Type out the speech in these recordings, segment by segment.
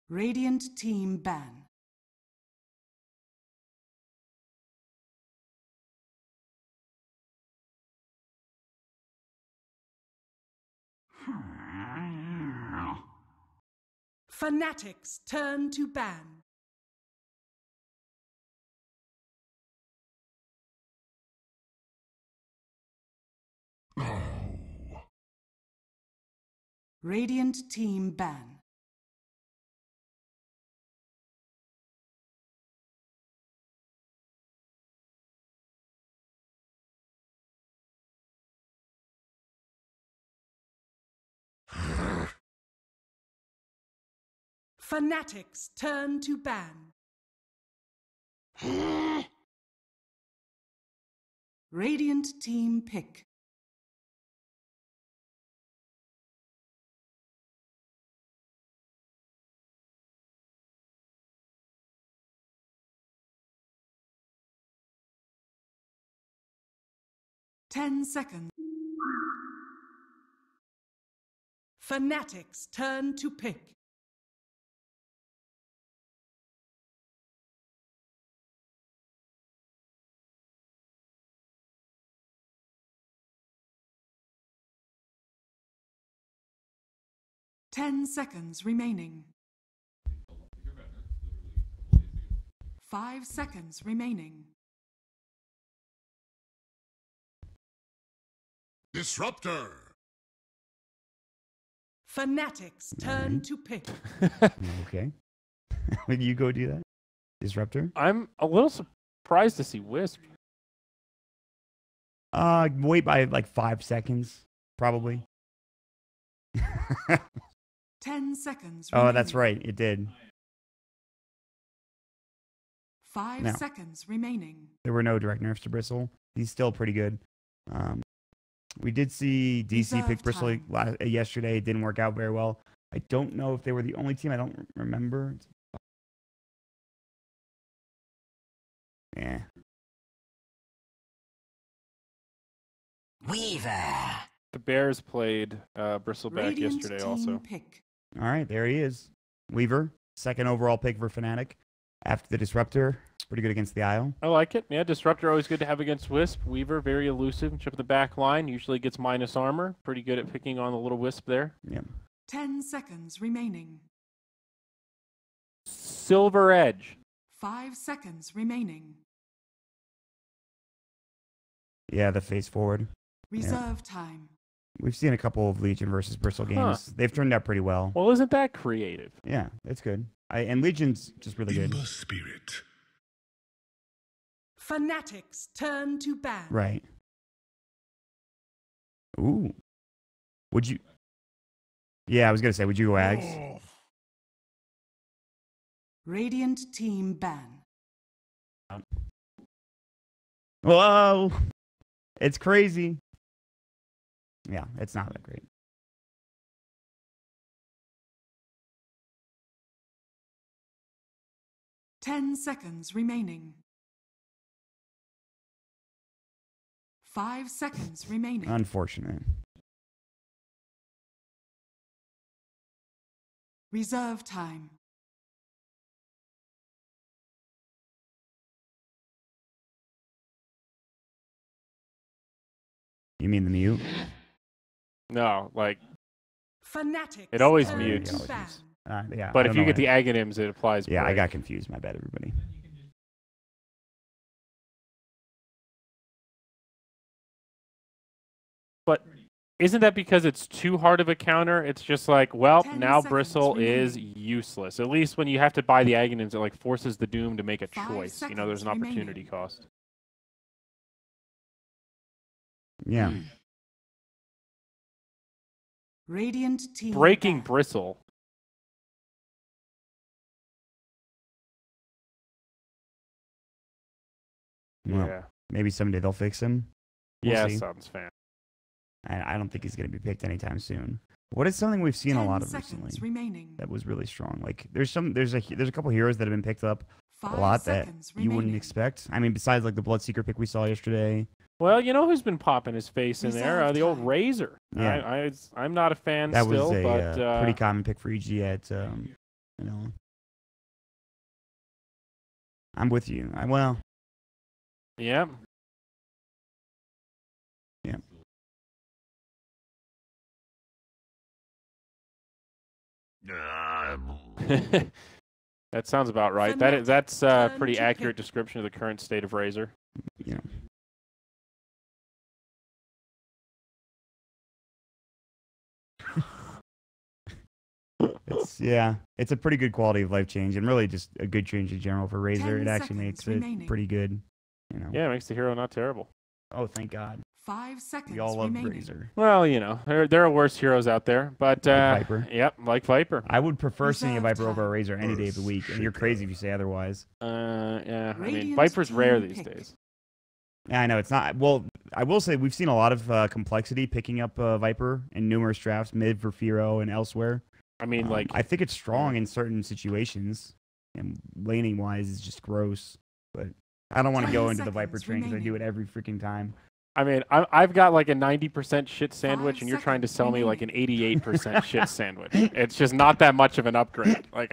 Radiant team ban. Fnatic's turn to ban. Radiant team ban. Fnatic's turn to ban. Radiant team pick. Ten seconds. Fnatic's turn to pick. Ten seconds remaining. 5 seconds remaining. Disruptor. Fnatic's turn to pick. Okay. Would you go do that? Disruptor? I'm a little surprised to see Wisp. Wait by like 5 seconds, probably. 10 seconds Oh, remaining. that's right. It did. 5 No. seconds remaining. There were no direct nerfs to Bristle. He's still pretty good. We did see DC Reserve pick Bristle time. yesterday. It didn't work out very well. I don't know if they were the only team. I don't remember. Yeah. Weaver. The Bears played Bristleback Radiant yesterday team also. pick. All right, there he is. Weaver, second overall pick for Fnatic. After the Disruptor, pretty good against the Isle. I like it. Yeah, Disruptor always good to have against Wisp. Weaver, very elusive. Chip in the back line. Usually gets minus armor. Pretty good at picking on the little Wisp there. Yeah. 10 seconds remaining. Silver Edge. 5 seconds remaining. Yeah, the face forward. Reserve time. We've seen a couple of Legion versus Bristle games. They've turned out pretty well. Well, isn't that creative? Yeah, it's good. And Legion's just really good. Timber Spirit. Fnatic's turn to ban. Right. Ooh. Would you... Yeah, I was going to say, would you go Ags? Oh. Radiant team ban. Whoa! It's crazy. Yeah, it's not that great. Ten seconds remaining. 5 seconds remaining. Unfortunate. Reserve time. You mean the mute? No, like, Fnatic's It always turn mutes. to ban. Yeah. but I if don't you know get the why. agonyms, it applies. Yeah, I break. got confused. My bad, everybody. But isn't that because it's too hard of a counter? It's just like, well, 10 now seconds Bristle is remaining. useless. At least when you have to buy the agonyms, it like forces the Doom to make a 5 choice. You know, there's an seconds opportunity remaining. cost. Yeah. Radiant team Breaking ban. Bristle. Well, Yeah. maybe someday they'll fix him. We'll Yeah, see. Suns fan. I don't think he's going to be picked anytime soon. What is something we've seen a 10 lot of seconds recently remaining. that was really strong? Like there's a couple heroes that have been picked up 5 a lot that seconds you wouldn't remaining. expect. I mean, besides like the Bloodseeker pick we saw yesterday. Well, you know who's been popping his face in there? Reserve The old time. Razor. Yeah. I'm not a fan That still, was a but pretty common pick for EG at You know, I'm with you. Well, Yeah. yeah. That sounds about right. Fnatic That's a turn pretty to accurate pick. description of the current state of Razor. Yeah. It's a pretty good quality of life change, and really just a good change in general for Razor. 10 It actually seconds makes remaining. it pretty good. You know. Yeah, it makes the hero not terrible. Oh, thank God. 5 seconds We all love remaining. Razor. Well, you know, there are worse heroes out there, but Viper. Yep, like Viper. I would prefer seeing a Reserve Viper over a time. Razor any day of the week, and you're crazy if you say otherwise. Yeah, I mean, Radiant Viper's rare team these pick. days. Yeah, I know it's not. Well, I will say we've seen a lot of complexity picking up Viper in numerous drafts, mid for Firo and elsewhere. I mean, like, I think it's strong in certain situations, and laning wise is just gross. But I don't want to 10 go into the Viper seconds train because I do it remaining. every freaking time. I mean, I've got like a 90% shit sandwich, 5 and you're trying to seconds sell me like an remaining. 88% shit sandwich. It's just not that much of an upgrade. Like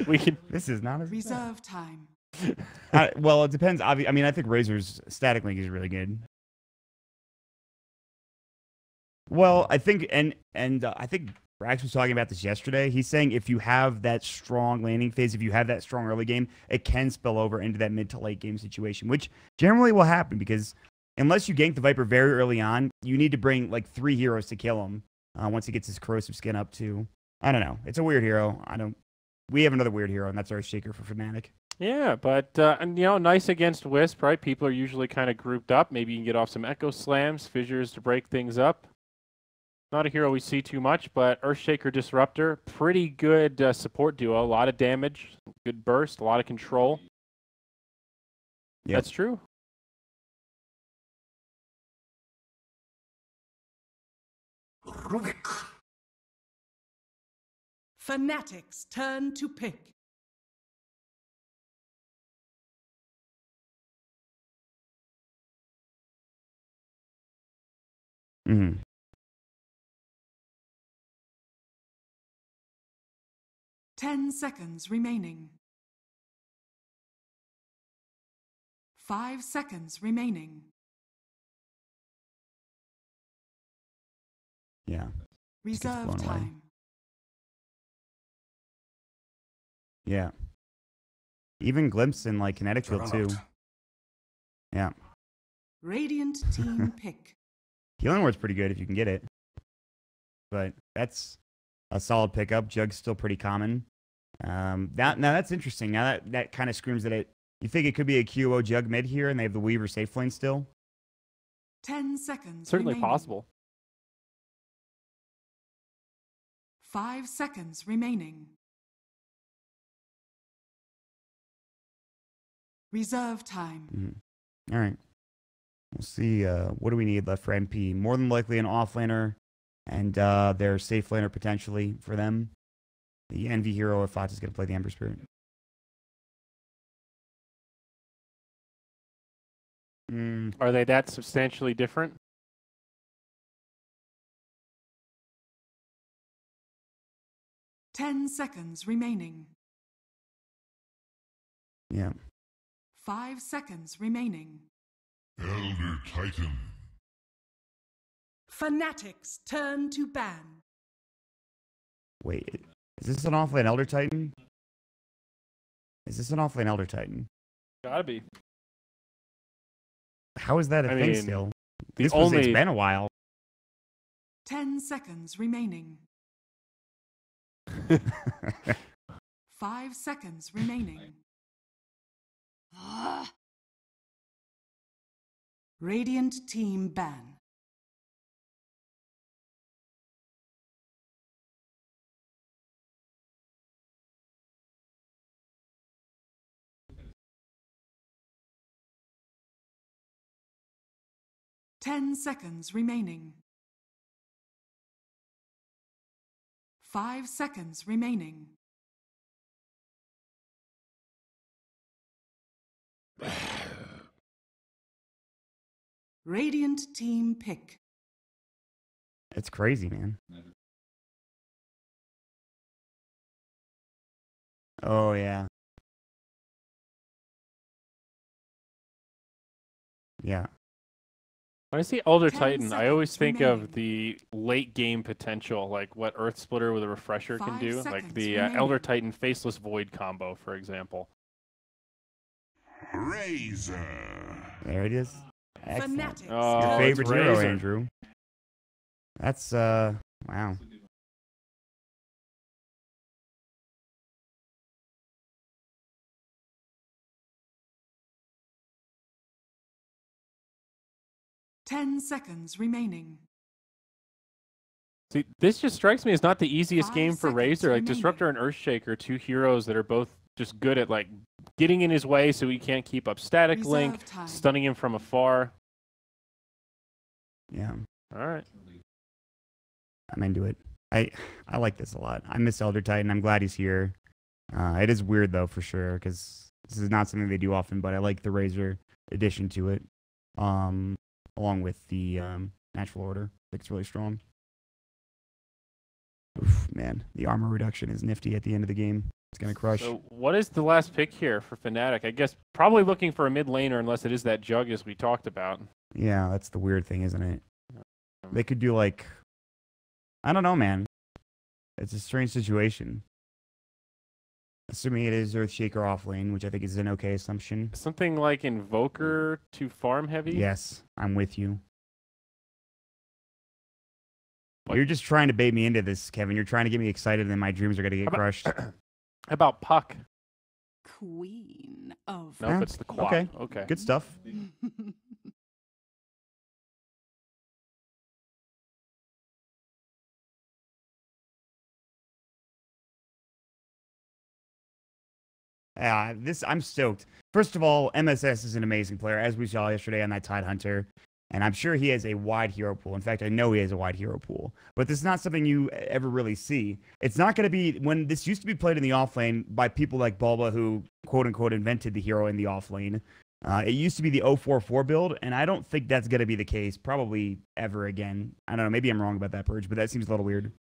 we can. This is not as bad. Reserve time. Well, it depends. I mean, I think Razor's static link is really good. Well, I think and I think Brax was talking about this yesterday. He's saying if you have that strong laning phase, if you have that strong early game, it can spill over into that mid to late game situation, which generally will happen because unless you gank the Viper very early on, you need to bring like 3 heroes to kill him once he gets his corrosive skin up to. I don't know. It's a weird hero. We have another weird hero, and that's our Shaker for Fnatic. Yeah, but and you know, nice against Wisp, right? People are usually kind of grouped up. Maybe you can get off some Echo Slams, Fissures to break things up. Not a hero we see too much, but Earthshaker Disruptor, pretty good support duo. A lot of damage, good burst, a lot of control. Yep. That's true. Rubik. Fnatic's turn to pick. Mm-hmm. 10 seconds remaining. 5 seconds remaining. Yeah. Reserve blown away. time. Yeah. Even Glimpse in like Kinetic Field too. Dropped. Yeah. Radiant team pick. Healing Ward's pretty good if you can get it. But that's a solid pickup. Jug's still pretty common. Now that's interesting. Now that kind of screams that you think it could be a QO Jug mid here and they have the Weaver safe lane still? 10 seconds Certainly remaining. possible. 5 seconds remaining. Reserve time. Mm-hmm. All right. We'll see. What do we need left for NP? More than likely an offlaner and their safe laner potentially for them. The Envy hero if Fox is going to play the Ember Spirit. Are they that substantially different? Ten seconds remaining. Yeah. 5 seconds remaining. Elder Titan. Fnatic's turn to ban. Wait. Is this an offlane Elder Titan? Is this an offlane Elder Titan? Gotta be. How is that a I thing mean, still? the It's only been a while. 10 seconds remaining. 5 seconds remaining. Radiant team ban. Ten seconds remaining. 5 seconds remaining. Radiant team pick. It's crazy, man. Oh, yeah. Yeah. When I see Elder 10 Titan, I always seconds think remaining. of the late game potential, like what Earth Splitter with a refresher can 5 do, like seconds the remaining. Elder Titan Faceless Void combo, for example. Razor. There it is. Excellent. Fnatic Oh, Your it's favorite hero, Razor. Andrew. That's, wow. Ten seconds remaining. See, this just strikes me as not the easiest 5 game for seconds Razor. Like remaining. Disruptor and Earthshaker, two heroes that are both just good at like getting in his way so he can't keep up static Reserve link, time. stunning him from afar. Yeah. All right. I'm into it. I like this a lot. I miss Elder Titan. I'm glad he's here. It is weird, though, for sure, because this is not something they do often, but I like the Razor addition to it, along with the Natural Order. I think it's really strong. Oof, man, the armor reduction is nifty at the end of the game. It's going to crush. So what is the last pick here for Fnatic? I guess probably looking for a mid laner unless it is that Jug as we talked about. Yeah, that's the weird thing, isn't it? They could do, like, I don't know, man. It's a strange situation. Assuming it is Earthshaker off lane, which I think is an okay assumption. Something like Invoker to farm heavy? Yes, I'm with you. What? You're just trying to bait me into this, Kevin. You're trying to get me excited, and then my dreams are going to get crushed. How about Puck? Queen of. Nope, Yeah, it's the Quap. okay. Okay. Good stuff. I'm stoked. First of all, MSS is an amazing player, as we saw yesterday on that Tidehunter. And I'm sure he has a wide hero pool. In fact, I know he has a wide hero pool. But this is not something you ever really see. It's not going to be, when this used to be played in the offlane by people like Bulba, who quote-unquote invented the hero in the offlane. It used to be the 044 build, and I don't think that's going to be the case probably ever again. I don't know, maybe I'm wrong about that, Purge, but that seems a little weird.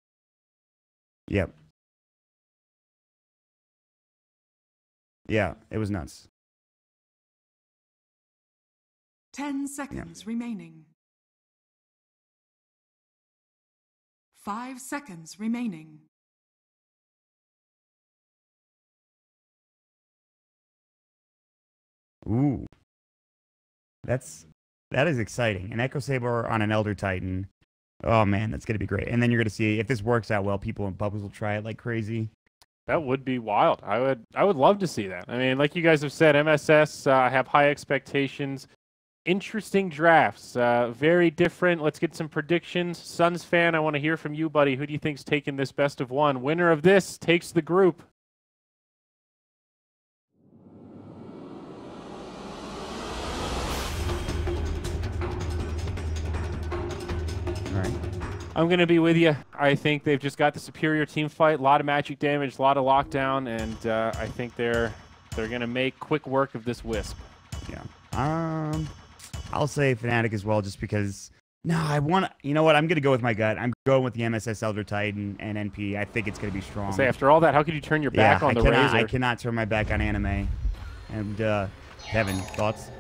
Yep. Yeah, it was nuts. 10 seconds remaining. 5 seconds remaining. Ooh. That is exciting. An Echo Saber on an Elder Titan. Oh man, that's gonna be great. And then you're gonna see if this works out well, people in pubs will try it like crazy. That would be wild. I would love to see that. I mean, like you guys have said, MSS have high expectations. Interesting drafts. Very different. Let's get some predictions. Suns fan, I want to hear from you, buddy. Who do you think's taking this best of one? Winner of this takes the group. All right. I'm going to be with you. I think they've just got the superior team fight, a lot of magic damage, a lot of lockdown, and I think they're going to make quick work of this Wisp. Yeah. I'll say Fnatic as well, just because. No, you know what? I'm gonna go with my gut. I'm going with the MSS Elder Titan and NP. I think it's gonna be strong. Say after all that, how could you turn your back on the Razor? I cannot turn my back on anime. And Kevin, thoughts?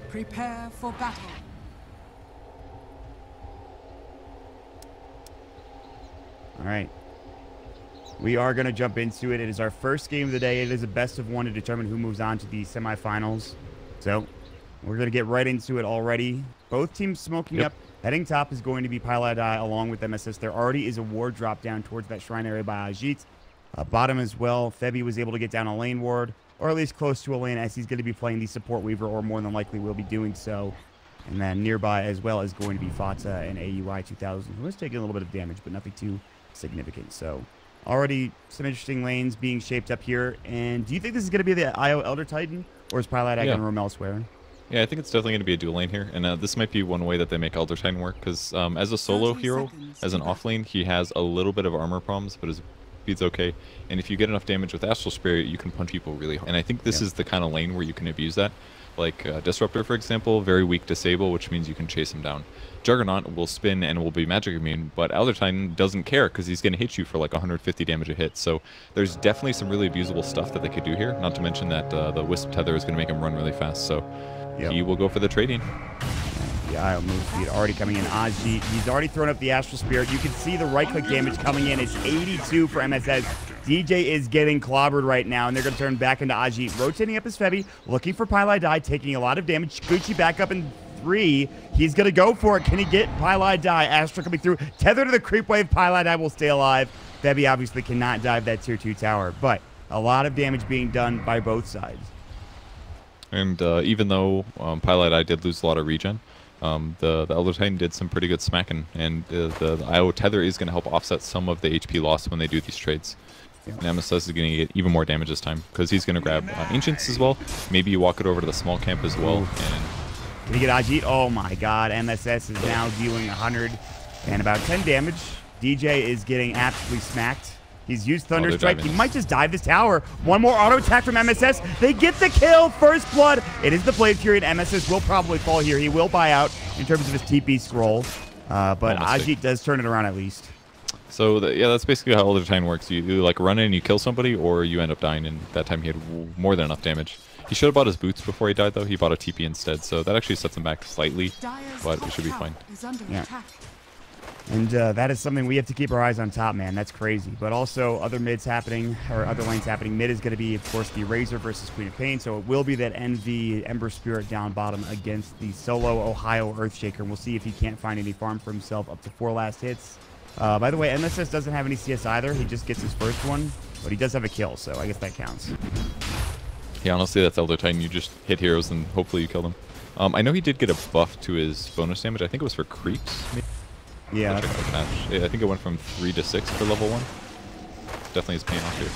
Prepare for battle. All right. We are going to jump into it. It is our first game of the day. It is a best of one to determine who moves on to the semifinals. So we're going to get right into it already. Both teams smoking up. Heading top is going to be Piladai along with MSS. There already is a ward drop down towards that shrine area by Ajit. Bottom as well, Febi was able to get down a lane ward, or at least close to a lane, as he's going to be playing the support weaver, or more than likely will be doing so. And then nearby as well is going to be Fata and AUI 2000, who is taking a little bit of damage, but nothing too significant. So already some interesting lanes being shaped up here. And do you think this is going to be the IO Elder Titan, or is Piladai going to roam elsewhere? Yeah, I think it's definitely going to be a dual lane here, and this might be one way that they make Elder Titan work, because as a solo hero, as an off lane, he has a little bit of armor problems, but his speed's okay, and if you get enough damage with Astral Spirit, you can punch people really hard. And I think this is the kind of lane where you can abuse that. Like Disruptor, for example, very weak Disable, which means you can chase him down. Juggernaut will spin and will be magic immune, but Elder Titan doesn't care because he's going to hit you for like 150 damage a hit. So there's definitely some really abusable stuff that they could do here, not to mention that the Wisp Tether is going to make him run really fast. So he will go for the trading. The IO move speed already coming in. Ajit, he's already thrown up the Astral Spirit. You can see the right-click damage coming in. It's 82 for MSS. DJ is getting clobbered right now, and they're going to turn back into Ajit. Rotating up his Febby, looking for Pylai Die, taking a lot of damage. Gucci back up in 3. He's going to go for it. Can he get Pylai Die? Astral coming through. Tether to the creep wave. Pylai Die will stay alive. Febby obviously cannot dive that tier 2 tower, but a lot of damage being done by both sides. And even though Pylai Die did lose a lot of regen, the Elder Titan did some pretty good smacking, and the IO Tether is going to help offset some of the HP loss when they do these trades. And MSS is going to get even more damage this time, because he's going to grab Ancients as well. Maybe you walk it over to the small camp as well. And can he get Ajit? Oh my god, MSS is now dealing 100 and about 10 damage. DJ is getting absolutely smacked. He's used Thunderstrike. He might just dive this tower. One more auto attack from MSS. They get the kill. First blood. It is the Blade Fury, and MSS will probably fall here. He will buy out in terms of his TP scroll. But Ajit does turn it around at least. So, yeah, that's basically how Elder Titan works. You like run in and you kill somebody, or you end up dying, and that time he had more than enough damage. He should have bought his boots before he died, though. He bought a TP instead, so that actually sets him back slightly, but it should be fine. And that is something we have to keep our eyes on top, man. That's crazy. But also, other mids happening, or other lanes happening. Mid is going to be, of course, the Razor versus Queen of Pain. So it will be that Envy Ember Spirit down bottom against the solo Ohio Earthshaker. And we'll see if he can't find any farm for himself up to 4 last hits. By the way, MSS doesn't have any CS either. He just gets his first one, but he does have a kill, so I guess that counts. Yeah, honestly, that's Elder Titan. You just hit heroes and hopefully you kill them. I know he did get a buff to his bonus damage. I think it was for creeps, maybe? Yeah. I think it went from 3 to 6 for level 1. Definitely is paying off here.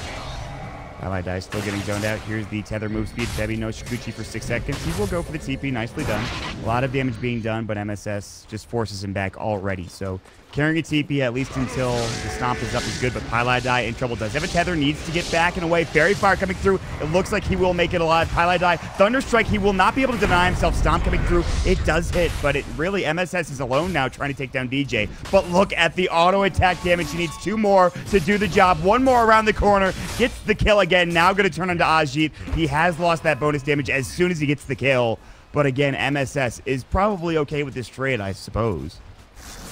Ally Die still getting zoned out. Here's the tether move speed. Febby no Shikuchi for 6 seconds. He will go for the TP. Nicely done. A lot of damage being done, but MSS just forces him back already. So carrying a TP at least until the stomp is up is good, but Pylai Die in trouble. Does have a tether, needs to get back and away. Fairy Fire coming through. It looks like he will make it alive. Pylai Die, Thunderstrike, he will not be able to deny himself. Stomp coming through. It does hit, but it really, MSS is alone now trying to take down DJ. But look at the auto attack damage. He needs 2 more to do the job. 1 more around the corner. Gets the kill again. Now going to turn onto Ajit. He has lost that bonus damage as soon as he gets the kill. But again, MSS is probably okay with this trade, I suppose.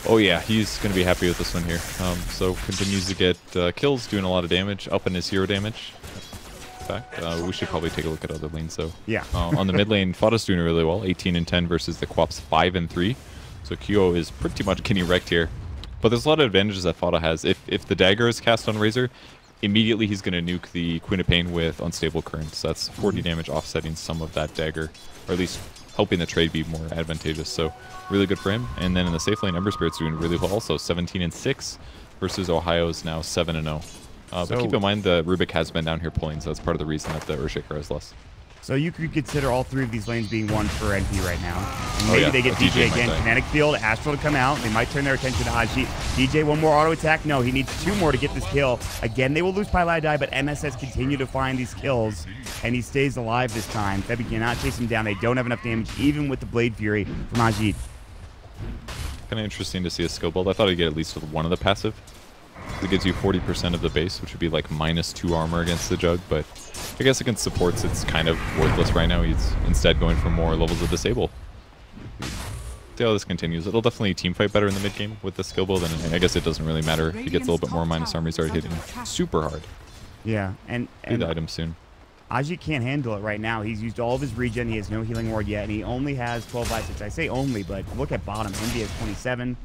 Oh yeah, he's going to be happy with this one here. So continues to get kills, doing a lot of damage, up in his hero damage. In fact, we should probably take a look at other lanes. So yeah, on the mid lane, Fada's doing really well, 18 and 10 versus the Quaps 5 and 3. So Kyo is pretty much getting wrecked here. But there's a lot of advantages that Fada has. If the dagger is cast on Razor, immediately he's going to nuke the Queen of Pain with Unstable Currents. That's 40 damage offsetting some of that dagger, or at least helping the trade be more advantageous. So really good for him. And then in the safe lane, Ember Spirit's doing really well also, 17 and 6 versus Ohio's now 7 and 0. But keep in mind the Rubik has been down here pulling, so that's part of the reason that the Earthshaker has less. So you could consider all 3 of these lanes being won for NP right now. And maybe they get DJ again. Kinetic Field, Astral to come out. They might turn their attention to Ajit. DJ, 1 more auto attack. No, he needs 2 more to get this kill. Again, they will lose Pylai Die, but MSS continue to find these kills, and he stays alive this time. Febby cannot chase him down. They don't have enough damage, even with the Blade Fury from Ajit. Kind of interesting to see a skill build. I thought I'd get at least one of the passive. It gives you 40% of the base, which would be like -2 armor against the Jug, but I guess against supports it's kind of worthless right now. He's instead going for more levels of disable. See how this continues. It'll definitely teamfight better in the mid game with the skill build, and I guess it doesn't really matter if he gets a little bit more minus armor. He's already hitting super hard. Yeah, and the item soon. Ajit can't handle it right now. He's used all of his regen. He has no healing ward yet, and he only has 12 by 6. I say only, but look at bottom. India has 27.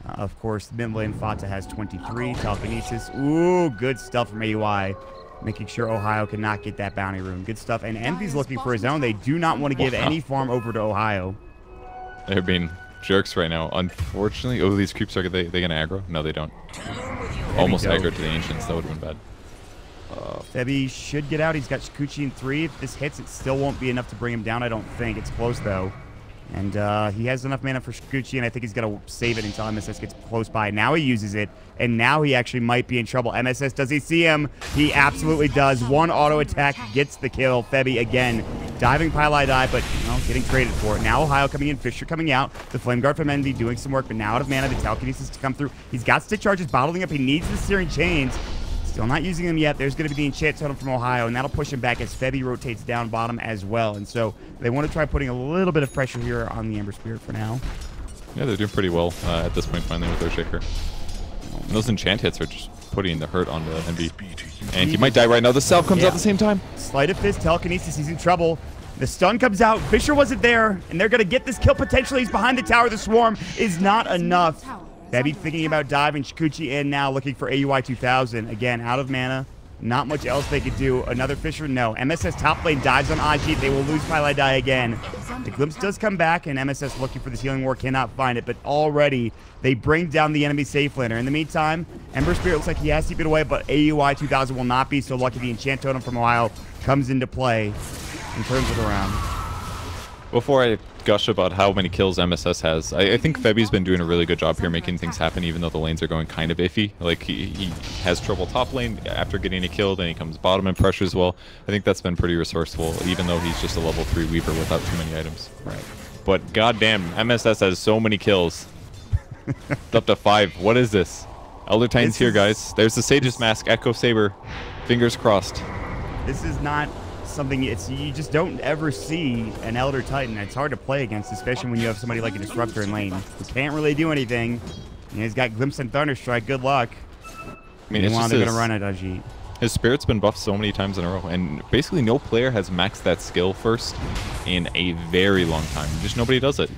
Of course, mid lane Fata has 23. Telekinesis. Ooh, good stuff from AUI. Making sure Ohio cannot get that bounty rune. Good stuff. And Envy's looking for his own. They do not want to give any farm over to Ohio. They're being jerks right now. Unfortunately. Oh, these creeps, are they going to aggro? No, they don't. Almost aggro to the Ancients. That would have been bad. Febby should get out. He's got Shikuchi in 3. If this hits, it still won't be enough to bring him down, I don't think. It's close, though. And he has enough mana for Shukuchi, and I think he's going to save it until MSS gets close by. Now he uses it, and now he actually might be in trouble. MSS, does he see him? He absolutely does. One auto attack gets the kill. Febby again diving Pylai die, but getting traded for it. Now Ohio coming in, Fisher coming out. The Flame Guard from Envy doing some work, but now out of mana. The telekinesis to come through. He's got stick charges bottling up. He needs the Searing Chains. Still not using them yet. There's going to be the enchant totem from Ohio, and that'll push him back as Febby rotates down bottom as well. And so they want to try putting a little bit of pressure here on the Ember Spirit for now. Yeah, they're doing pretty well at this point finally with Earthshaker. And those enchant hits are just putting the hurt on the Envy. And he might die right now. The salve comes out at the same time. Sleight of Fist, telekinesis, he's in trouble. The stun comes out. Fisher wasn't there, and they're going to get this kill potentially. He's behind the tower. The swarm is not enough. Febby thinking about diving. Shukuchi in now, looking for AUI 2000. Again, out of mana. Not much else they could do. Another Fisher, no. MSS top lane dives on Ajit. They will lose Pylai die again. The glimpse does come back, and MSS looking for this healing ward cannot find it, but already they bring down the enemy safe laner. In the meantime, Ember Spirit looks like he has to keep it away, but AUI 2000 will not be so lucky. The enchant totem from Ohio comes into play and turns it around. Before I gush about how many kills MSS has, I think Febby's been doing a really good job here making things happen, even though the lanes are going kind of iffy. Like, he has trouble top lane after getting a kill, then he comes bottom and pressures well. I think that's been pretty resourceful, even though he's just a level 3 Weaver without too many items. Right. But goddamn, MSS has so many kills. It's up to 5. What is this? Elder Titan's here, guys. There's the Sage's Mask, Echo Saber. Fingers crossed. This is not something you just don't ever see an Elder Titan. It's hard to play against, especially when you have somebody like a Disruptor in lane who can't really do anything. He's got Glimpse and Thunderstrike. Good luck. I mean, it's they're just going to run at Ajit. His Spirit's been buffed so many times in a row, and basically no player has maxed that skill first in a very long time. Just nobody does it.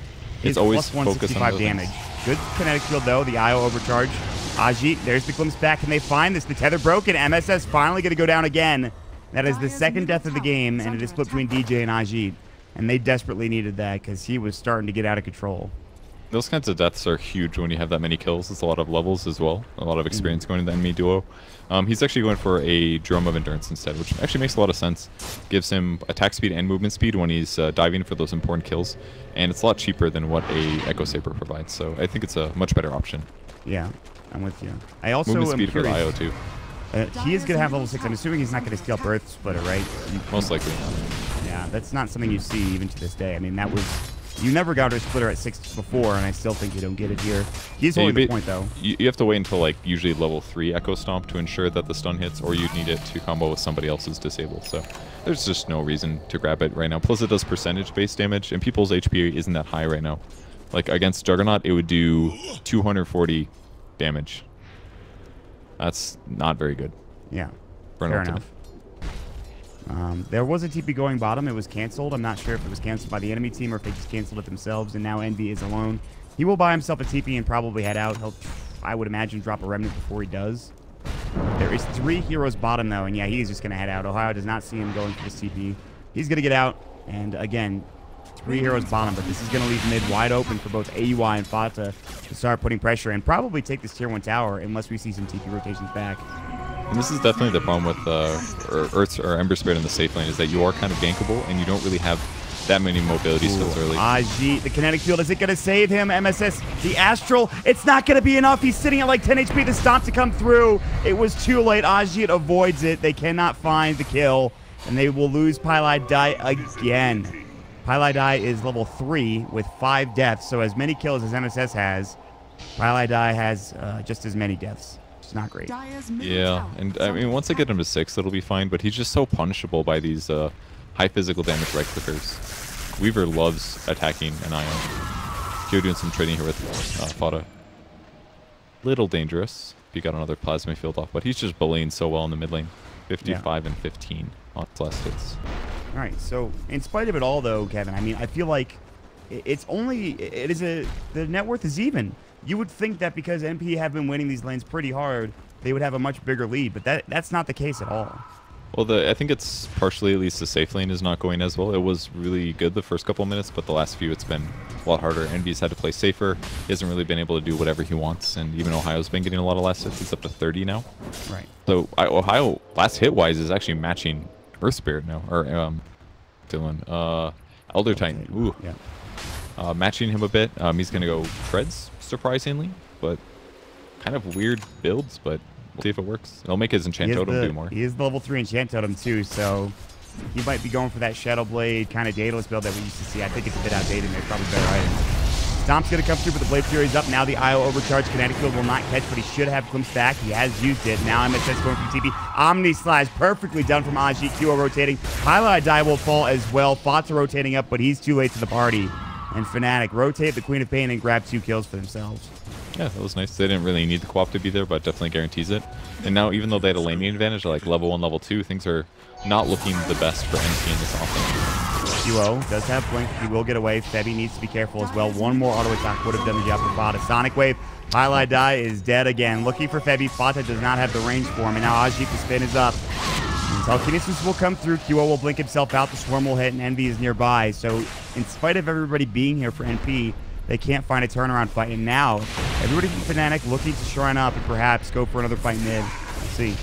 It's always plus focused on 165 damage. Good kinetic field though. The IO overcharge. Ajit, there's the Glimpse back. Can they find this? The tether broken. MSS finally going to go down again. That is the second death of the game, and it is split between DJ and Ajit. And they desperately needed that because he was starting to get out of control. Those kinds of deaths are huge when you have that many kills. It's a lot of levels as well. A lot of experience going into the enemy duo. He's actually going for a Drum of Endurance instead, which actually makes a lot of sense. Gives him attack speed and movement speed when he's diving for those important kills. And it's a lot cheaper than what a Echo Saber provides. So I think it's a much better option. Yeah, I'm with you. I also movement am speed for the curious. IO too. He is going to have level 6. I'm assuming he's not going to steal Earth Splitter, right? Most likely not. Yeah, that's not something you see even to this day. I mean, that was... You never got Earth Splitter at 6 before, and I still think you don't get it here. He's holding the point, though. You have to wait until, like, usually level 3 Echo Stomp to ensure that the stun hits, or you'd need it to combo with somebody else's Disable. So there's just no reason to grab it right now. Plus, it does percentage-based damage, and people's HP isn't that high right now. Like, against Juggernaut, it would do 240 damage. That's not very good. Yeah, fair enough. There was a TP going bottom. It was canceled. I'm not sure if it was canceled by the enemy team or if they just canceled it themselves, and now Envy is alone. He will buy himself a TP and probably head out. He'll, I would imagine, drop a Remnant before he does. There is 3 heroes bottom, though, and yeah, he's just going to head out. Ohio does not see him going for this TP. He's going to get out, and again, 3 heroes bottom, but this is going to leave mid wide open for both AUI and Fata to start putting pressure and probably take this tier 1 tower unless we see some TP rotations back. And this is definitely the problem with Earth or Ember Spirit in the safe lane, is that you are kind of gankable and you don't really have that many mobility skills early. Ajit, the kinetic field, is it going to save him? MSS, the Astral, it's not going to be enough. He's sitting at like 10 HP. The stomp to come through. It was too late. Ajit avoids it. They cannot find the kill, and they will lose Pylai die again. Pylai die is level 3 with 5 deaths, so as many kills as MSS has, Pylai die has just as many deaths. It's not great. Yeah, and I mean, once I get him to 6, it'll be fine, but he's just so punishable by these high physical damage right clickers. Weaver loves attacking an Ion. Here doing some trading here with Fata. Little dangerous. He got another Plasma Field off, but he's just belaying so well in the mid lane. 55 and 15 on his last hits. All right, so in spite of it all, though, Kevin, I mean, I feel like the net worth is even. You would think that because MP have been winning these lanes pretty hard, they would have a much bigger lead, but that's not the case at all. Well, I think it's partially, at least the safe lane is not going as well. It was really good the first couple of minutes, but the last few it's been a lot harder. Envy's had to play safer. He hasn't really been able to do whatever he wants, and even Ohio's been getting a lot of last hits. He's up to 30 now. Right. So Ohio, last hit-wise, is actually matching Earth Spirit now, or Dylan. Elder Titan. Ooh. Yeah. matching him a bit. He's going to go Treads, surprisingly, but kind of weird builds, but we'll see if it works. It'll make his Enchant Totem do more. He is the level 3 Enchant Totem too, so he might be going for that Shadow Blade kind of Daedalus build that we used to see. I think it's a bit outdated. There's probably better items. Stomp's going to come through, but the Blade Fury's up. Now the IO overcharge. Kinetic Field will not catch, but he should have glimpsed back. He has used it. Now MSS going from TP. Omni Slash perfectly done from Ajit. QO rotating. Highlight Die will fall as well. Fata rotating up, but he's too late to the party. And Fnatic rotate the Queen of Pain and grab 2 kills for themselves. Yeah, that was nice. They didn't really need the co-op to be there, but definitely guarantees it. And now, even though they had a laning advantage, like level 1, level 2, things are not looking the best for NP in this offense. QO does have Blink. He will get away. Febby needs to be careful as well. One more auto attack would have done the job for Fata. Sonic Wave. Highlight Die is dead again. Looking for Febby. Fata does not have the range for him. And now Ajit, the spin is up. Telekinesis will come through. QO will blink himself out. The Swarm will hit, and Envy is nearby. So, in spite of everybody being here for NP, they can't find a turnaround fight. And now, everybody from Fnatic looking to shrine up and perhaps go for another fight mid. Let's see.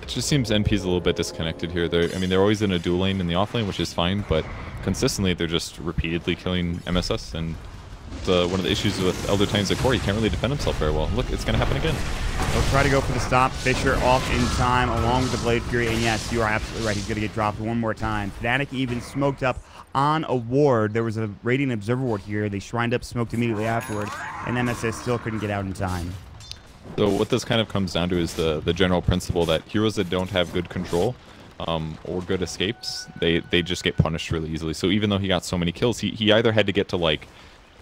It just seems NP's a little bit disconnected here. They're always in a dual lane in the off lane, which is fine, but consistently they're just repeatedly killing MSS. And one of the issues with Elder Titan's core, he can't really defend himself very well. Look, it's going to happen again. They'll try to go for the stop. Fisher off in time along with the Blade Fury. And yes, you are absolutely right. He's going to get dropped one more time. Fnatic even smoked up on a ward. There was a Radiant Observer ward here. They shrined up, smoked immediately afterward, and MSS still couldn't get out in time. So what this kind of comes down to is the general principle that heroes that don't have good control or good escapes, they just get punished really easily. So even though he got so many kills, he either had to get to like,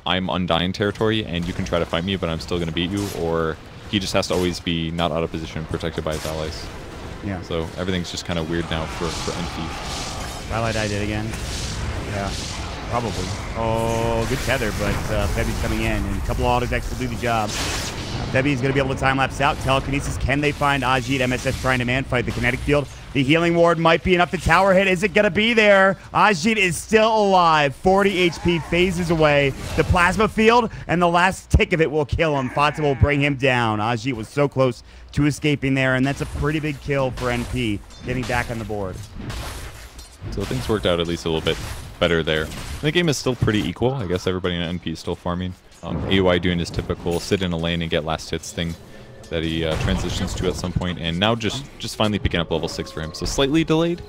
I'm undying territory and you can try to fight me, but I'm still going to beat you, or he just has to always be not out of position, protected by his allies. Yeah. So everything's just kind of weird now for NP. Highlight I did again. Yeah, probably. Oh, good tether, but Febby's coming in, and a couple of auto-decks will do the job. Febby's going to be able to time-lapse out. Telekinesis, can they find Ajit? MSS trying to man-fight the Kinetic Field. The Healing Ward might be enough. The tower hit, is it going to be there? Ajit is still alive. 40 HP, phases away. The Plasma Field, and the last tick of it will kill him. Fata will bring him down. Ajit was so close to escaping there, and that's a pretty big kill for NP, getting back on the board. So things worked out at least a little bit better there. The game is still pretty equal. I guess everybody in NP is still farming. AUI doing his typical sit in a lane and get last hits thing that he transitions to at some point, and now just finally picking up level 6 for him. So slightly delayed,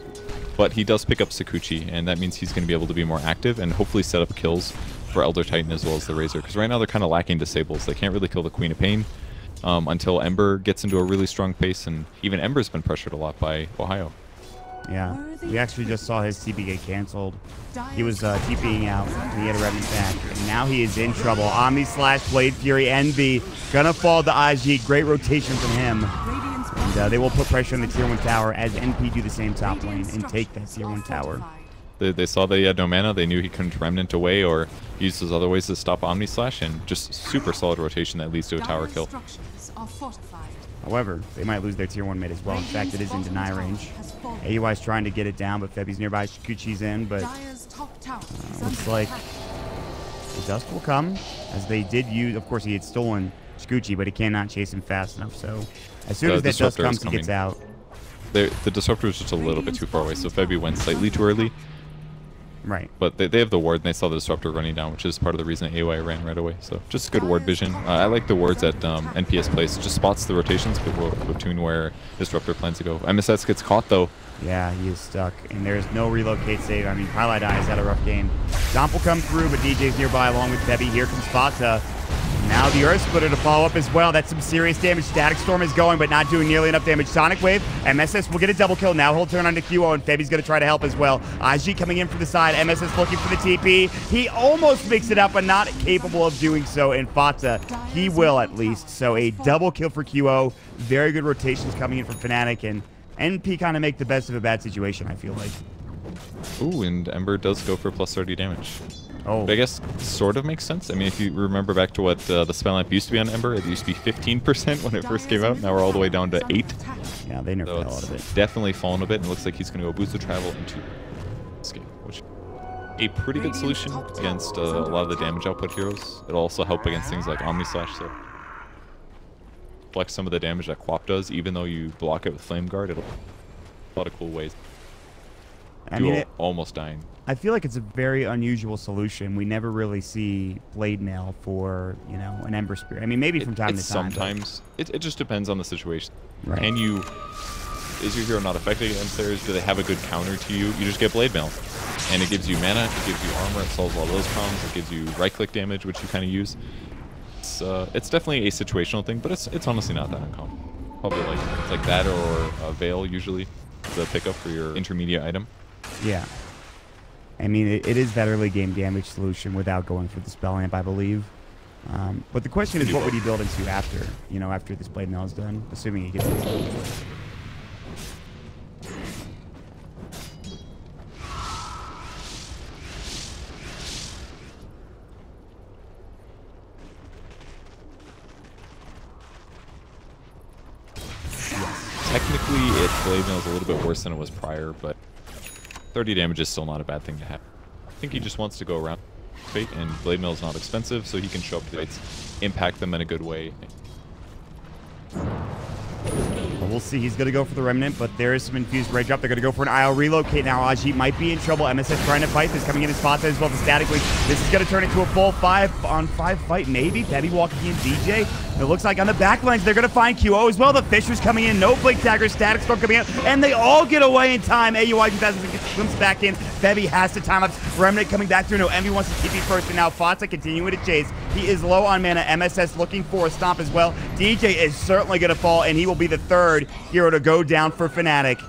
but he does pick up Sakuchi, and that means he's going to be able to be more active and hopefully set up kills for Elder Titan as well as the Razor, because right now they're kind of lacking disables. They can't really kill the Queen of Pain until Ember gets into a really strong pace, and even Ember's been pressured a lot by Ohio. Yeah, we actually just saw his TP get canceled. He was TPing out, and he had a remnant back, and now he is in trouble. Omni Slash, Blade Fury, Envy, gonna fall to Ajit. Great rotation from him. And they will put pressure on the Tier 1 tower as NP do the same top lane and take that Tier 1 tower. They saw that he had no mana. They knew he couldn't remnant away or use those other ways to stop Omni Slash, and just super solid rotation that leads to a tower kill. However, they might lose their Tier 1 mid as well. In fact, it is in deny range. AUI is trying to get it down, but Febby's nearby. Sakuchi's in, but looks like the dust will come, as they did use. Of course, he had stolen Sakuchi, but he cannot chase him fast enough. So as soon as that dust comes, he gets out. The Disruptor is just a little bit too far away, so Febby went slightly too early. Right. But they have the ward, and they saw the Disruptor running down, which is part of the reason AOI ran right away. So just good ward vision. I like the wards that NPS plays. Just spots the rotations between where Disruptor plans to go. MSS gets caught, though. Yeah, he is stuck, and there's no relocate save. I mean, Highlight Eyes had a rough game. Stomp will come through, but DJ's nearby along with Febby. Here comes Fata. Now the Earth Splitter to follow up as well. That's some serious damage. Static Storm is going, but not doing nearly enough damage. Sonic Wave. MSS will get a double kill. Now he'll turn onto QO, and Febby's going to try to help as well. Ajit coming in from the side. MSS looking for the TP. He almost makes it out, but not capable of doing so. And Fata, he will at least. So a double kill for QO. Very good rotations coming in from Fnatic, and NP kind of make the best of a bad situation, I feel like. Ooh, and Ember does go for plus 30 damage. Oh. But I guess sort of makes sense. I mean, if you remember back to what the spell lamp used to be on Ember, it used to be 15% when it first came out. Now we're all the way down to 8. Yeah, they nerfed so the hell out of it. Definitely fallen a bit, and it looks like he's going to go boost the travel into escape, which a pretty good solution against a lot of the damage output heroes. It'll also help against things like Omni Slash, so flex some of the damage that Quap does, even though you block it with Flame Guard. It'll a lot of cool ways. Duo almost dying. I feel like it's a very unusual solution. We never really see Blade Mail for, you know, an Ember Spirit. I mean, maybe from time to time. Sometimes. It just depends on the situation. Right. Can you... Is your hero not affected against theirs? Do they have a good counter to you? You just get Blade Mail. And it gives you mana, it gives you armor, it solves all those problems, it gives you right-click damage, which you kind of use. It's definitely a situational thing, but it's honestly not that uncommon. Probably like it's like that or a Veil usually, the pickup for your intermediate item. Yeah. I mean, it is that early game damage solution without going for the spell amp, I believe. But the question is, what would he build into after, you know, after this Blade Mail is done, assuming he gets it. Technically, Blade Mail is a little bit worse than it was prior, but 30 damage is still not a bad thing to have. I think he just wants to go around Fate, and Blade Mail is not expensive, so he can show up to fights, impact them in a good way. Well, we'll see. He's going to go for the Remnant, but there is some infused rage up. They're going to go for an IO relocate now. Ajit might be in trouble. MSS trying to fight this, coming in his spot as well. The Static Wing. This is going to turn into a full 5-on-5 fight, maybe. Peppy walking in DJ. It looks like on the back lines, they're going to find QO as well. The Fisher's coming in. No Blink Dagger. Static Storm coming out. And they all get away in time. AUI 2000 swims back in. Bevy has to time up. Remnant coming back through. No, Envy wants to TP first. And now Fata continuing to chase. He is low on mana. MSS looking for a stomp as well. DJ is certainly going to fall, and he will be the third hero to go down for Fnatic.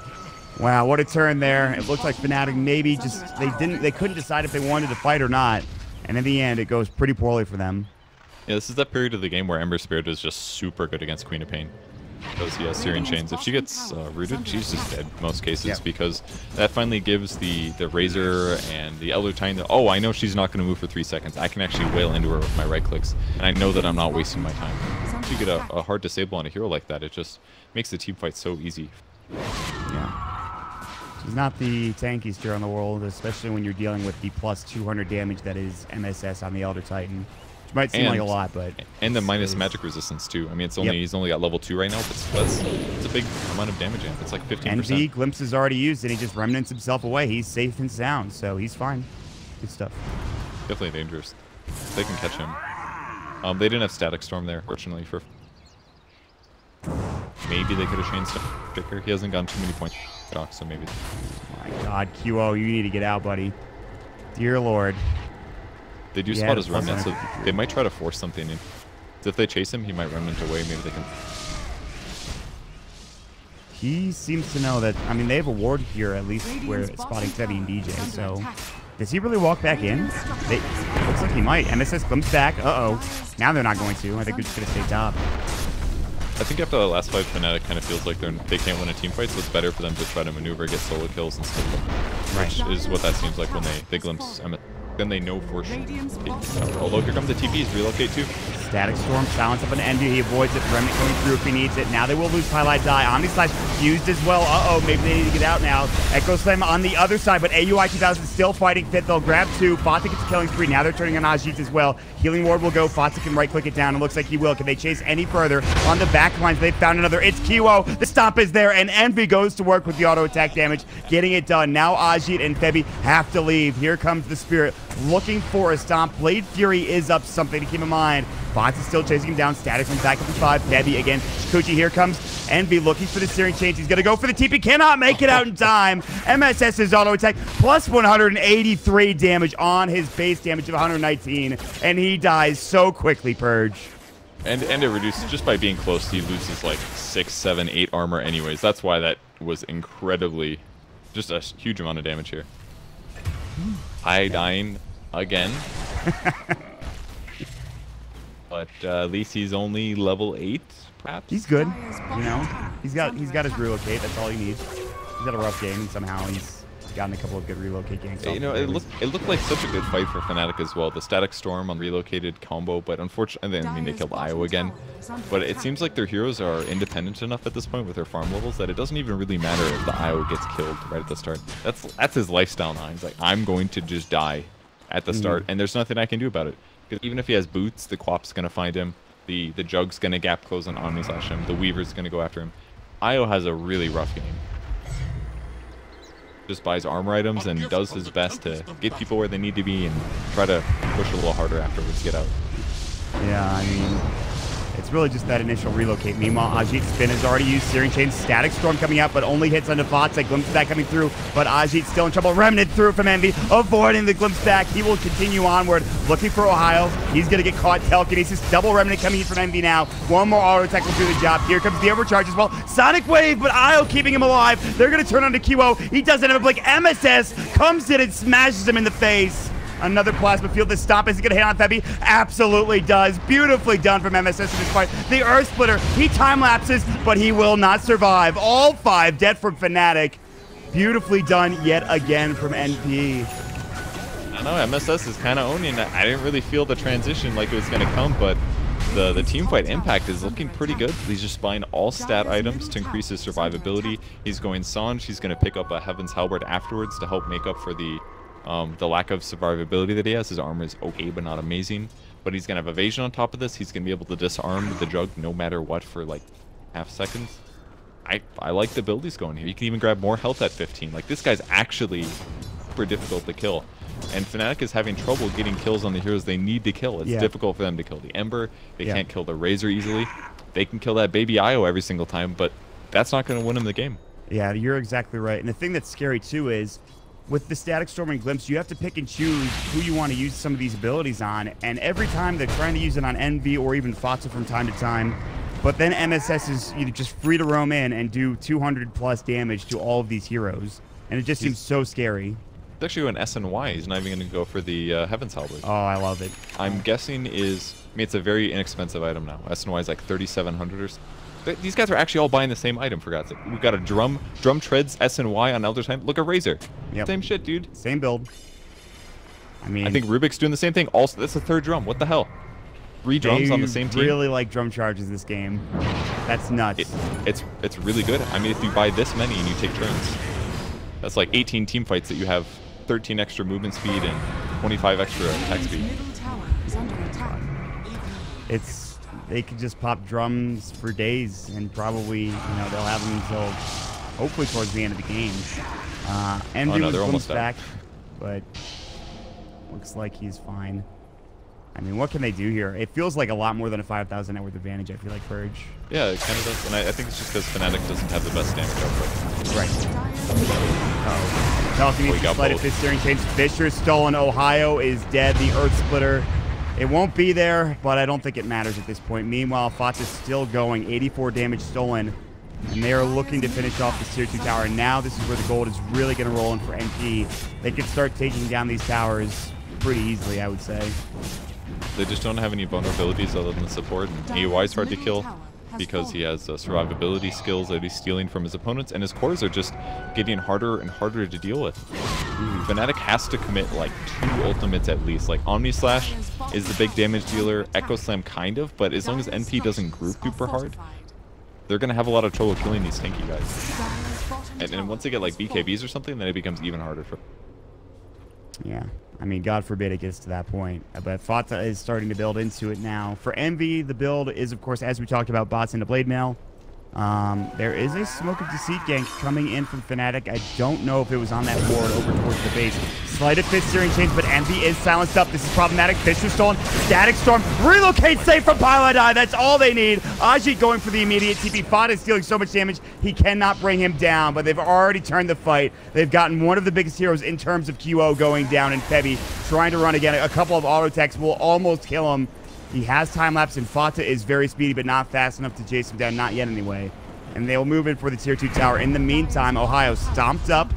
Wow, what a turn there. It looks like Fnatic maybe just, they couldn't decide if they wanted to fight or not. And in the end, it goes pretty poorly for them. Yeah, this is that period of the game where Ember Spirit is just super good against Queen of Pain. Because he has Syrian Chains. If she gets rooted, she's just dead in most cases, because that finally gives the Razor and the Elder Titan oh, I know she's not going to move for 3 seconds. I can actually wail into her with my right clicks, and I know that I'm not wasting my time. Once you get a hard disable on a hero like that, it just makes the team fight so easy. Yeah. She's not the tankiest hero in the world, especially when you're dealing with the plus 200 damage that is MSS on the Elder Titan. Might seem like a lot, but and the minus magic resistance too. I mean, it's only he's only got level 2 right now, but it's a big amount of damage. It's like 15%. And the glimpse is already used, and he just remnants himself away. He's safe and sound, so he's fine. Good stuff. Definitely dangerous. They can catch him. They didn't have Static Storm there, fortunately. For maybe they could have chained Sticker. He hasn't gotten too many points, so maybe. Oh my God, QO, you need to get out, buddy. Dear Lord. They do spot his Remnant, so they might try to force something in. So if they chase him, he might Remnant away. Maybe they can. He seems to know that. I mean, they have a ward here, at least where it's spotting Febby and DJ. So, does he really walk back in? Looks like he might. MSS comes back. Uh-oh. Now they're not going to. I think they're just going to stay top. I think after the last fight, Fnatic kind of feels like they can't win a team fight, so it's better for them to try to maneuver, get solo kills, and stuff. Which is what that seems like when they glimpse MSS. Then they know for sure. Although here come the TPs, relocate too. Static Storm, silence up an Envy. He avoids it. Remnant coming through if he needs it. Now they will lose Highlight Die. Omni Slash fused as well. Uh-oh, maybe they need to get out now. Echo Slam on the other side, but AUI 2000 still fighting fit. They'll grab 2. Fata gets a killing spree. Now they're turning on Ajit as well. Healing Ward will go. Fata can right-click it down. It looks like he will. Can they chase any further? On the back lines, they found another. It's QO. The stomp is there, and Envy goes to work with the auto attack damage, getting it done. Now Ajit and Febby have to leave. Here comes the Spirit, looking for a stomp. Blade Fury is up, something to keep in mind. Fox is still chasing him down. Static comes back up to 5. Febby again. Shikuchi, here comes Envy looking for the Searing Chains. He's going to go for the TP. Cannot make it out in time. MSS's auto attack plus 183 damage on his base damage of 119. And he dies so quickly, Purge. And it reduces, just by being close, he loses like 6, 7, 8 armor anyways. That's why that was incredibly, just a huge amount of damage here. High dying again. But at least he's only level 8, perhaps. He's good, you know. He's got his relocate. That's all he needs. He's had a rough game, and somehow he's gotten a couple of good relocate ganks. You know, it looked like such a good fight for Fnatic as well. The Static Storm on relocated combo, but unfortunately, I mean, they killed IO again. But it seems like their heroes are independent enough at this point with their farm levels that it doesn't even really matter if the IO gets killed right at the start. That's his lifestyle now. He's like, I'm going to just die at the start, and there's nothing I can do about it. Even if he has boots, the Quap's going to find him. The Jug's going to gap close on Omni Slash him. The Weaver's going to go after him. IO has a really rough game. just buys armor items and does his best to get people where they need to be and try to push a little harder afterwards to get out. Yeah, I mean, it's really just that initial relocate. Meanwhile, Ajit's spin is already used. Searing Chain, Static Storm coming out, but only hits onto ZOTAC. Glimpse back coming through, but Ajit's still in trouble. Remnant through from Envy, avoiding the glimpse back. He will continue onward, looking for Ohio. He's going to get caught. Telekinesis, double Remnant coming in from Envy now. One more auto attack will do the job. Here comes the overcharge as well. Sonic Wave, but Io keeping him alive. They're going to turn onto QO. He doesn't have a blink. MSS comes in and smashes him in the face. Another plasma field. The stomp is going to hit on Febby. Absolutely does. Beautifully done from MSS in this fight. The Earth Splitter. He time lapses, but he will not survive. All 5 dead from Fnatic. Beautifully done yet again from NP. I know MSS is kind of owning it. I didn't really feel the transition like it was going to come, but the team fight impact is looking pretty good. He's just buying all stat items to increase his survivability. He's going Sanj. He's going to pick up a Heaven's Halberd afterwards to help make up for the lack of survivability that he has. His armor is okay, but not amazing. But he's going to have evasion on top of this. He's going to be able to disarm the Jug no matter what for like half seconds. I like the build he's going here. You can even grab more health at 15. Like, this guy's actually super difficult to kill. And Fnatic is having trouble getting kills on the heroes they need to kill. It's difficult for them to kill the Ember. They can't kill the Razor easily. They can kill that baby Io every single time, but that's not going to win them the game. Yeah, you're exactly right. And the thing that's scary too is, with the Static Storm and Glimpse, you have to pick and choose who you want to use some of these abilities on. And every time they're trying to use it on Envy or even Fatsa from time to time. But then MSS is just free to roam in and do 200 plus damage to all of these heroes. And it just seems so scary. It's actually an SNY. He's not even going to go for the Heaven's Halberd. Oh, I love it. I'm guessing it's a very inexpensive item now. SNY is like 3,700 or so. These guys are actually all buying the same item, for God's sake. We've got a drum treads SNY on Elder Time. Look at Razor. Yep. Same shit, dude. Same build. I mean, I think Rubik's doing the same thing. Also, that's the 3rd drum. What the hell? 3 drums on the same team. Really like drum charges this game. That's nuts. It's really good. I mean, if you buy this many and you take turns, that's like 18 team fights that you have 13 extra movement speed and 25 extra attack speed. They could just pop drums for days and probably, they'll have them until hopefully towards the end of the game. Envy was almost back, but looks like he's fine. I mean, what can they do here? It feels like a lot more than a 5,000 net worth advantage, I feel like, Purge. Yeah, it kind of does. And I think it's just because Fnatic doesn't have the best damage output. Right. Telekinesis slighted Fist Steering Change. Fisher's stolen. Ohio is dead. The Earth Splitter. It won't be there, but I don't think it matters at this point. Meanwhile, Fatsa's still going. 84 damage stolen. And they are looking to finish off this Tier 2 tower. And now this is where the gold is really going to roll in for NP. They can start taking down these towers pretty easily, I would say. They just don't have any vulnerabilities other than the support. And AOI is hard to kill because he has survivability skills that he's stealing from his opponents, and his cores are just getting harder and harder to deal with. Fnatic has to commit like 2 ultimates at least. Like Omni Slash is the big damage dealer, Echo Slam kind of, but as long as NP doesn't group super hard, they're going to have a lot of trouble killing these tanky guys. And once they get like BKBs or something, then it becomes even harder for. Yeah, I mean, God forbid it gets to that point. But Fatsa is starting to build into it now. For Envy, the build is, of course, as we talked about, bots into Blade Mail. There is a Smoke of Deceit gank coming in from Fnatic. I don't know if it was on that board over towards the base. Slighted Fist Steering Change, but Envy is silenced up. This is problematic. Fisher stolen. Static Storm. Relocate safe from Pilot Eye. That's all they need. Ajit going for the immediate TP. Fat is dealing so much damage, he cannot bring him down, but they've already turned the fight. They've gotten one of the biggest heroes in terms of QO going down, and Febby trying to run again. A couple of auto attacks will almost kill him. He has time lapse, and Fatsa is very speedy, but not fast enough to chase him down. Not yet, anyway. And they will move in for the Tier 2 tower. In the meantime, Ohio stomped up,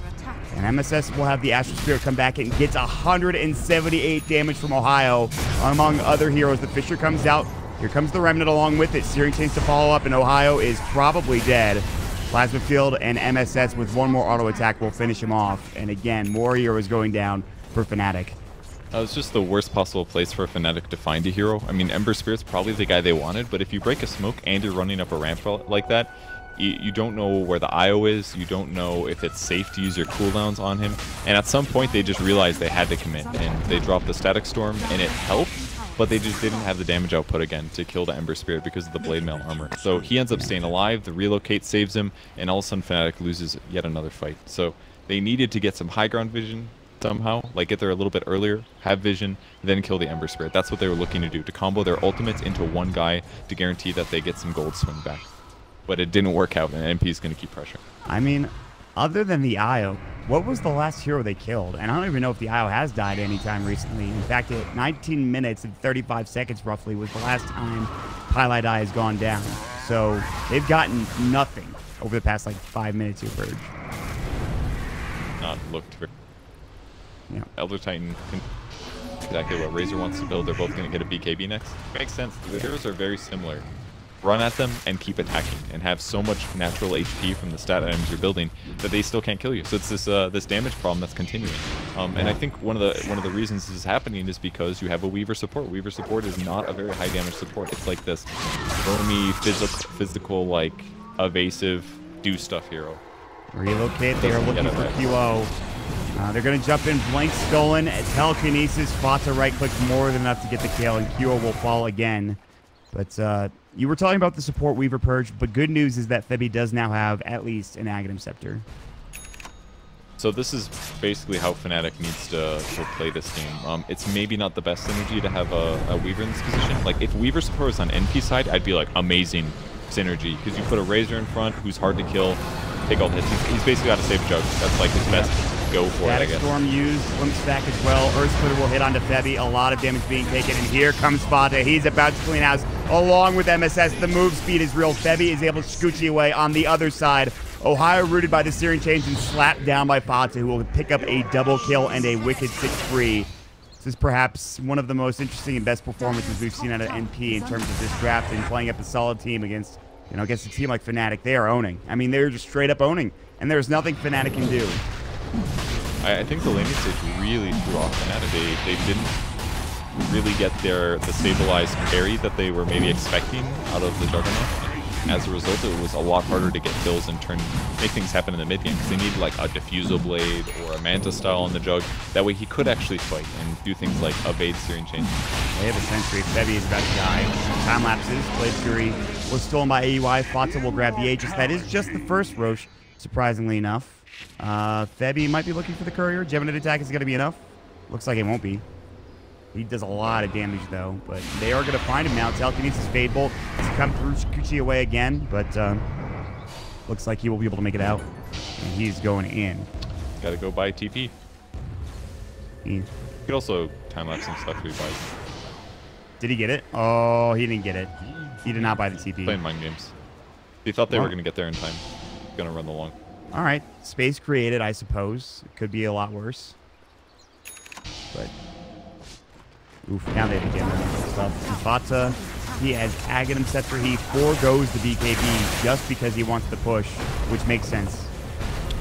and MSS will have the Astral Spirit come back and gets 178 damage from Ohio, among other heroes. The Fisher comes out. Here comes the Remnant along with it. Searing Chains to follow up, and Ohio is probably dead. Plasma Field and MSS with one more auto attack will finish him off. And again, more heroes going down for Fnatic. It's just the worst possible place for Fnatic to find a hero. I mean, Ember Spirit's probably the guy they wanted, but if you break a smoke and you're running up a ramp like that, you don't know where the IO is, you don't know if it's safe to use your cooldowns on him, and at some point they just realized they had to commit, and they dropped the Static Storm, and it helped, but they just didn't have the damage output again to kill the Ember Spirit because of the Blade Mail armor. So he ends up staying alive, the relocate saves him, and all of a sudden Fnatic loses yet another fight. So They needed to get some high ground vision somehow, like get there a little bit earlier, have vision, then kill the Ember Spirit. That's what they were looking to do, to combo their ultimates into one guy to guarantee that they get some gold swing back. But it didn't work out, and MP is going to keep pressuring. I mean, other than the IO, what was the last hero they killed? And I don't even know if the IO has died anytime recently. In fact, at 19 minutes and 35 seconds roughly was the last time Highlight Eye has gone down. So they've gotten nothing over the past like 5 minutes here, Verge. Not looked very... Yeah. Elder Titan, exactly what Razor wants to build. They're both going to get a BKB next. Makes sense. The heroes are very similar. Run at them and keep attacking, and have so much natural HP from the stat items you're building that they still can't kill you. So it's this this damage problem that's continuing. And I think one of the reasons this is happening is because you have a Weaver support. Weaver support is not a very high damage support. It's like this roamy, physical, like evasive, do stuff hero. Relocate. They are looking for QO. They're going to jump in. Blank stolen. Telekinesis. Fata right clicks more than enough to get the kill, and QO will fall again. But you were talking about the support Weaver purge, but good news is that Febby does now have at least an Aghanim Scepter. So this is basically how Fnatic needs to play this game. It's maybe not the best synergy to have a Weaver in this position. Like, if Weaver support was on NP side, I'd be like, amazing synergy. Because you put a Razor in front who's hard to kill, take all the hits. He's basically got to save Jug. That's like his best go for it, I guess. Storm used, Limp Stack as well. Earth Splitter will hit onto Febby. A lot of damage being taken, and here comes Fata. He's about to clean house along with MSS. The move speed is real. Febby is able to scoochie away on the other side. Ohio rooted by the Searing Chains and slapped down by Fata, who will pick up a double kill and a wicked 6-free. This is perhaps one of the most interesting and best performances we've seen out of NP in terms of this draft, and playing up a solid team against a team like Fnatic. They are owning. I mean, they're just straight up owning, and there's nothing Fnatic can do. I think the laning stage really threw off Fnatic. They didn't really get the stabilized carry that they were maybe expecting out of the Juggernaut. As a result, it was a lot harder to get kills and make things happen in the mid game, because they needed like a Diffusal Blade or a Manta style on the Jug. That way he could actually fight and do things like evade Searing Chains. They have a Sentry. Febby is about to die. Time lapses. Blade Fury was stolen by AUI. Fata will grab the Aegis. That is just the first Roche, surprisingly enough. Febby might be looking for the Courier. Gemini attack is going to be enough. Looks like it won't be. He does a lot of damage, though. But they are going to find him now. Telekinesis Fade Bolt has come through Scoochie away again. But looks like he will be able to make it out. And he's going in. Got to go buy TP. You could also time-lapse some stuff if he buys. Did he get it? Oh, he didn't get it. He did not buy the TP. Playing mind games. He thought they were going to get there in time. Going to run the long. All right. Space created, I suppose. It could be a lot worse. But... oof, now they have to get stuff. And Fata, he has Aghanim Scepter. He forgoes the BKB just because he wants the push, which makes sense.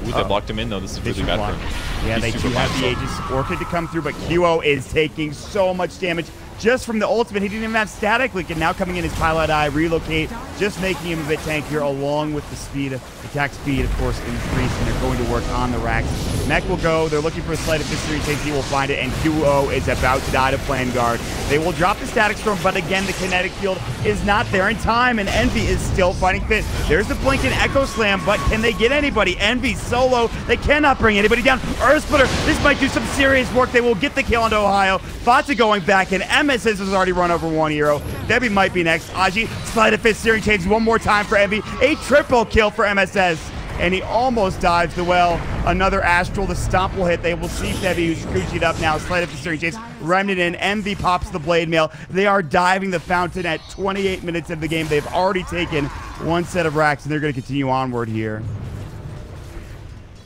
Ooh, they blocked him in, though. This is really bad for him. Yeah, they do have the Aegis Orchid to come through, but QO is taking so much damage just from the ultimate. He didn't even have Static Link, and now coming in his Pilot Eye, Relocate, just making him a bit tankier, along with the speed, attack speed, of course, increase, and they're going to work on the racks. Mech will go. They're looking for a sleight of history. He will find it, and QO is about to die to Plan Guard. They will drop the Static Storm, but again, the kinetic field is not there in time, and Envy is still fighting fit. There's the Blink and Echo Slam, but can they get anybody? Envy solo. They cannot bring anybody down. Earth Splitter, this might do some serious work. They will get the kill onto Ohio. Fata going back, and MSS has already run over one hero. Debbie might be next. Aji, Sleight of Fist, Searing Chains one more time for Envy. A triple kill for MSS. And he almost dives the well. Another Astral. The stomp will hit. They will see Febby, who's Scoochied up now. Sleight of Fist, Searing Chains. Remnant in. Envy pops the Blade Mail. They are diving the fountain at 28 minutes of the game. They've already taken one set of racks, and they're going to continue onward here.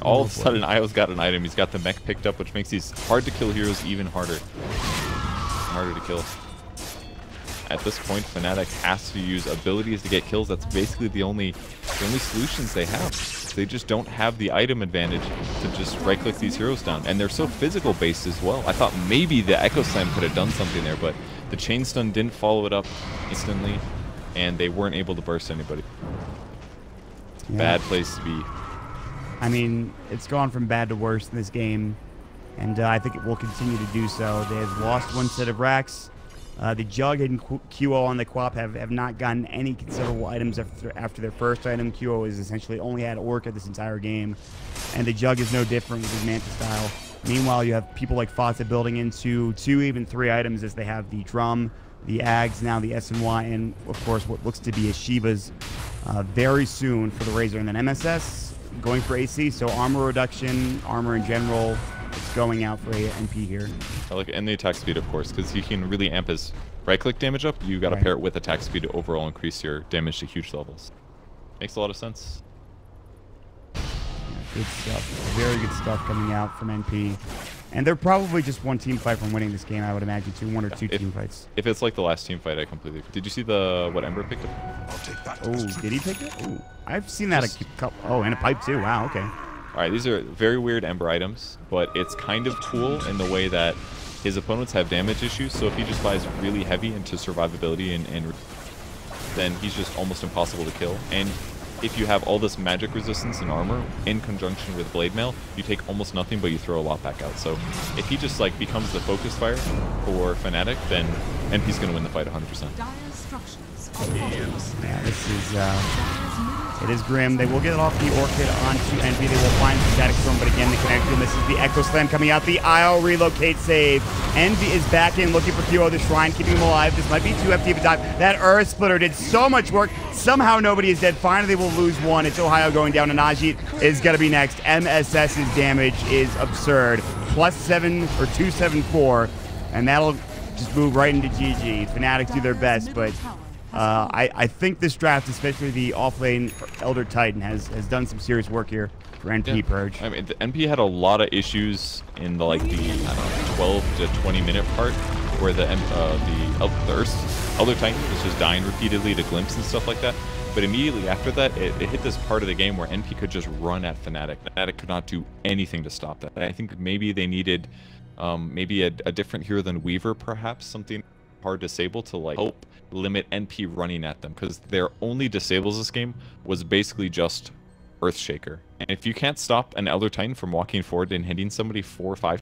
All of a sudden, Io's got an item. He's got the mech picked up, which makes these hard-to-kill heroes even harder. Harder to kill. At this point, Fnatic has to use abilities to get kills. That's basically the only solutions they have. They just don't have the item advantage to just right-click these heroes down. And they're so physical-based as well. I thought maybe the Echo Slam could have done something there, but the Chain Stun didn't follow it up instantly, and they weren't able to burst anybody. Yeah. Bad place to be. I mean, it's gone from bad to worse in this game, and I think it will continue to do so. They have lost one set of racks. The Jug and QO on the Quap have not gotten any considerable items after their first item. QO has essentially only had Orca this entire game. and the Jug is no different with his Manta style. Meanwhile, you have people like Fawcett building into 2, even 3 items as they have the Drum, the Ags, now the SNY, and of course what looks to be a Shiva's very soon for the Razor. And then MSS going for AC, so armor reduction, armor in general, it's going out for NP here. I like, and the attack speed, of course, because he can really amp his right-click damage up. You got to pair it with attack speed to overall increase your damage to huge levels. Makes a lot of sense. Yeah, good stuff. Very good stuff coming out from NP. And they're probably just one team fight from winning this game, I would imagine, too. One or two team fights. If it's like the last team fight, I completely... Did you see what Ember picked up? Oh, did he pick it? Ooh, I've seen that a couple... Oh, and a pipe, too. Wow, okay. All right, these are very weird Ember items, but it's kind of cool in the way that his opponents have damage issues, so if he just buys really heavy into survivability and then he's just almost impossible to kill. And if you have all this magic resistance and armor in conjunction with Blade Mail, you take almost nothing, but you throw a lot back out. So if he just like becomes the focus fire for Fnatic, then NP's going to win the fight 100%. Yeah, this is... it is grim. They will get it off the Orchid onto NP. They will find the Static Storm, but again, the connection. This is the Echo Slam coming out. The IO relocate save. NP is back in looking for QO, the Shrine, keeping him alive. This might be 2 FT of time. That Earth Splitter did so much work. Somehow nobody is dead. Finally, they will lose 1. It's Ohio going down, and Najee is going to be next. MSS's damage is absurd. +7 or 274, and that'll just move right into GG. Fnatic do their best, but... I think this draft, especially the offlane Elder Titan, has done some serious work here for NP Purge. I mean, the NP had a lot of issues in the I don't know, 12 to 20 minute part where the Elder Titan was just dying repeatedly to Glimpse and stuff like that. But immediately after that, it hit this part of the game where NP could just run at Fnatic. Fnatic could not do anything to stop that. I think maybe they needed maybe a different hero than Weaver, perhaps, something hard disable to like help limit NP running at them, because their only disables this game was basically just Earthshaker. And if you can't stop an Elder Titan from walking forward and hitting somebody 4 or 5